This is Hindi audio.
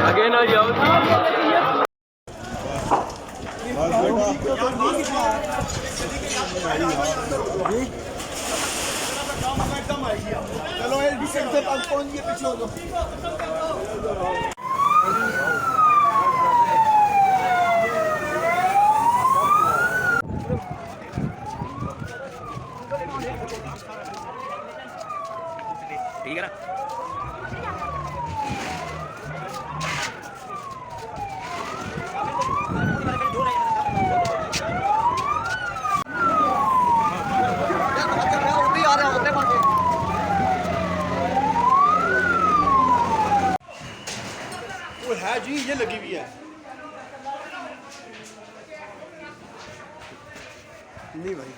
आगे ना जाओ। चलो एलबी सेंटर तक पहुंच गए, पीछे हो जाओ। ठीक है ना। वो है जी, ये लगी हुई है। नहीं भाई